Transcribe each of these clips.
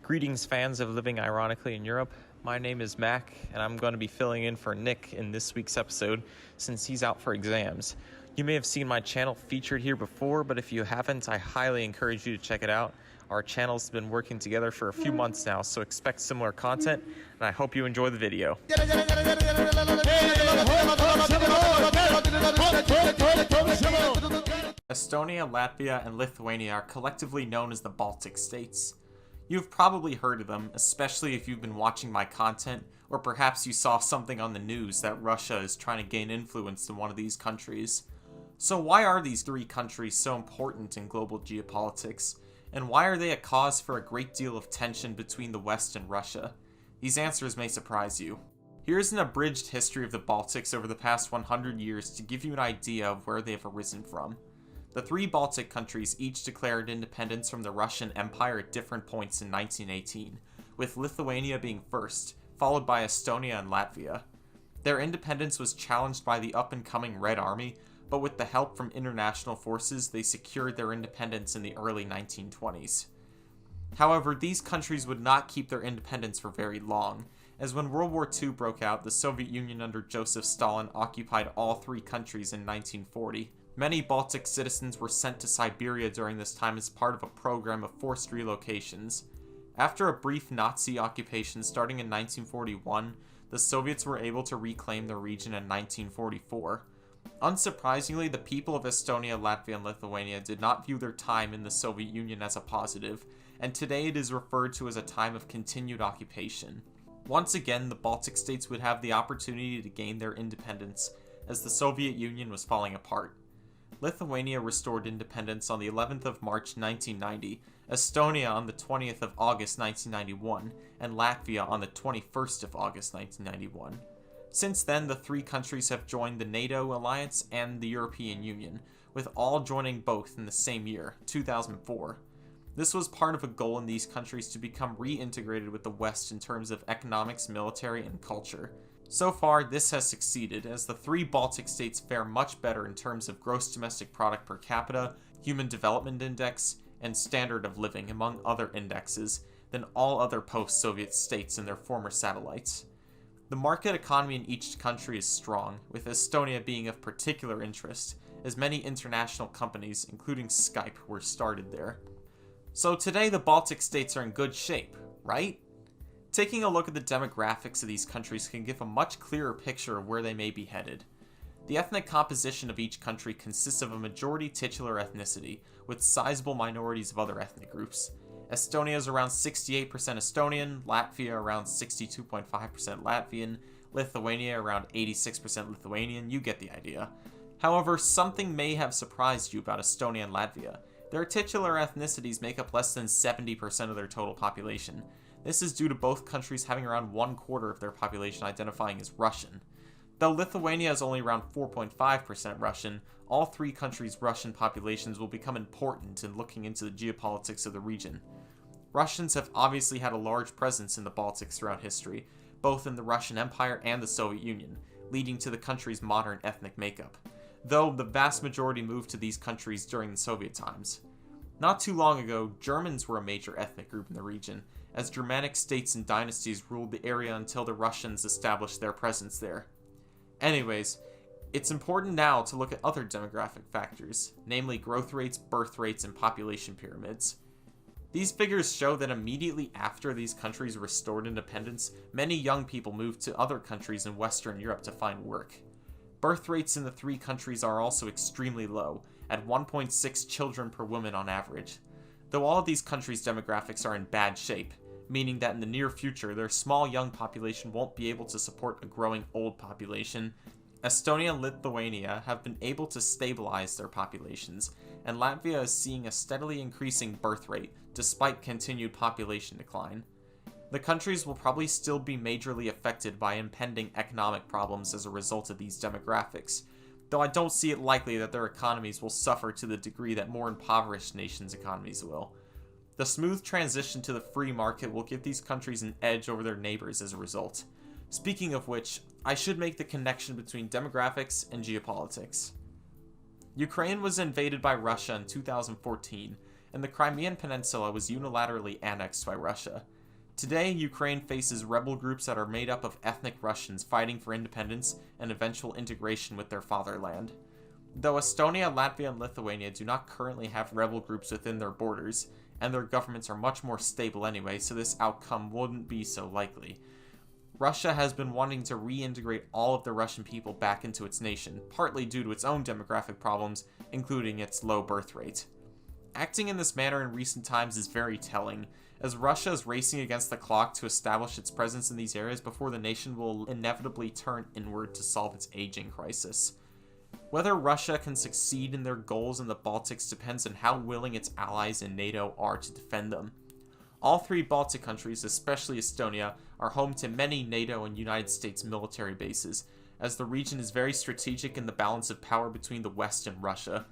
Greetings, fans of living ironically in Europe. My name is Mac, and I'm going to be filling in for Nick in this week's episode since he's out for exams. You may have seen my channel featured here before, but if you haven't, I highly encourage you to check it out. Our channels have been working together for a few months now, so expect similar content, and I hope you enjoy the video. Estonia, Latvia, and Lithuania are collectively known as the Baltic States. You've probably heard of them, especially if you've been watching my content, or perhaps you saw something on the news that Russia is trying to gain influence in one of these countries. So why are these three countries so important in global geopolitics, and why are they a cause for a great deal of tension between the West and Russia? These answers may surprise you. Here's an abridged history of the Baltics over the past 100 years to give you an idea of where they have arisen from. The three Baltic countries each declared independence from the Russian Empire at different points in 1918, with Lithuania being first, followed by Estonia and Latvia. Their independence was challenged by the up-and-coming Red Army, but with the help from international forces, they secured their independence in the early 1920s. However, these countries would not keep their independence for very long, as when World War II broke out, the Soviet Union under Joseph Stalin occupied all three countries in 1940. Many Baltic citizens were sent to Siberia during this time as part of a program of forced relocations. After a brief Nazi occupation starting in 1941, the Soviets were able to reclaim the region in 1944. Unsurprisingly, the people of Estonia, Latvia, and Lithuania did not view their time in the Soviet Union as a positive, and today it is referred to as a time of continued occupation. Once again, the Baltic states would have the opportunity to gain their independence, as the Soviet Union was falling apart. Lithuania restored independence on the 11th of March 1990, Estonia on the 20th of August 1991, and Latvia on the 21st of August 1991. Since then, the three countries have joined the NATO alliance and the European Union, with all joining both in the same year, 2004. This was part of a goal in these countries to become reintegrated with the West in terms of economics, military, and culture. So far, this has succeeded, as the three Baltic states fare much better in terms of gross domestic product per capita, human development index, and standard of living, among other indexes, than all other post-Soviet states and their former satellites. The market economy in each country is strong, with Estonia being of particular interest, as many international companies, including Skype, were started there. So today the Baltic states are in good shape, right? Taking a look at the demographics of these countries can give a much clearer picture of where they may be headed. The ethnic composition of each country consists of a majority titular ethnicity, with sizable minorities of other ethnic groups. Estonia is around 68% Estonian, Latvia around 62.5% Latvian, Lithuania around 86% Lithuanian, you get the idea. However, something may have surprised you about Estonia and Latvia. Their titular ethnicities make up less than 70% of their total population. This is due to both countries having around 1/4 of their population identifying as Russian. Though Lithuania is only around 4.5% Russian, all three countries' Russian populations will become important in looking into the geopolitics of the region. Russians have obviously had a large presence in the Baltics throughout history, both in the Russian Empire and the Soviet Union, leading to the country's modern ethnic makeup, though the vast majority moved to these countries during the Soviet times. Not too long ago, Germans were a major ethnic group in the region, as Germanic states and dynasties ruled the area until the Russians established their presence there. Anyways, it's important now to look at other demographic factors, namely growth rates, birth rates, and population pyramids. These figures show that immediately after these countries restored independence, many young people moved to other countries in Western Europe to find work. Birth rates in the three countries are also extremely low, at 1.6 children per woman on average. Though all of these countries' demographics are in bad shape, meaning that in the near future their small young population won't be able to support a growing old population, Estonia and Lithuania have been able to stabilize their populations, and Latvia is seeing a steadily increasing birth rate despite continued population decline. The countries will probably still be majorly affected by impending economic problems as a result of these demographics, though I don't see it likely that their economies will suffer to the degree that more impoverished nations' economies will. The smooth transition to the free market will give these countries an edge over their neighbors as a result. Speaking of which, I should make the connection between demographics and geopolitics. Ukraine was invaded by Russia in 2014, and the Crimean Peninsula was unilaterally annexed by Russia. Today, Ukraine faces rebel groups that are made up of ethnic Russians fighting for independence and eventual integration with their fatherland. Though Estonia, Latvia, and Lithuania do not currently have rebel groups within their borders, and their governments are much more stable anyway, so this outcome wouldn't be so likely. Russia has been wanting to reintegrate all of the Russian people back into its nation, partly due to its own demographic problems, including its low birth rate. Acting in this manner in recent times is very telling, as Russia is racing against the clock to establish its presence in these areas before the nation will inevitably turn inward to solve its aging crisis. Whether Russia can succeed in their goals in the Baltics depends on how willing its allies in NATO are to defend them. All three Baltic countries, especially Estonia, are home to many NATO and United States military bases, as the region is very strategic in the balance of power between the West and Russia.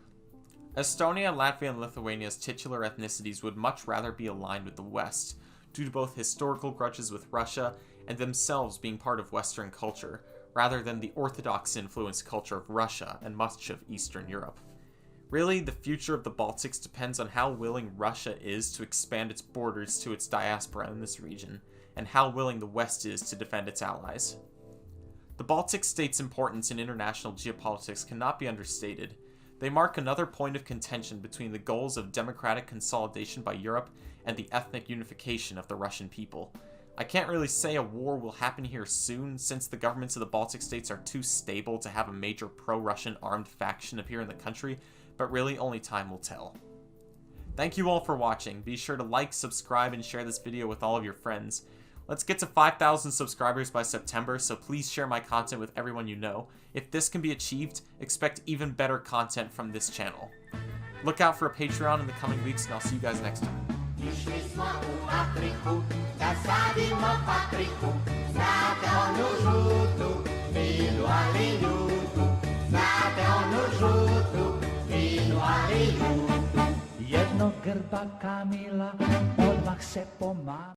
Estonia, Latvia, and Lithuania's titular ethnicities would much rather be aligned with the West, due to both historical grudges with Russia and themselves being part of Western culture, rather than the Orthodox-influenced culture of Russia and much of Eastern Europe. Really, the future of the Baltics depends on how willing Russia is to expand its borders to its diaspora in this region, and how willing the West is to defend its allies. The Baltic states' importance in international geopolitics cannot be understated. They mark another point of contention between the goals of democratic consolidation by Europe and the ethnic unification of the Russian people. I can't really say a war will happen here soon, since the governments of the Baltic states are too stable to have a major pro-Russian armed faction appear in the country, but really only time will tell. Thank you all for watching. Be sure to like, subscribe, and share this video with all of your friends. Let's get to 5,000 subscribers by September, so please share my content with everyone you know. If this can be achieved, expect even better content from this channel. Look out for a Patreon in the coming weeks, and I'll see you guys next time. Jednog grba Kamila odmah se pomama.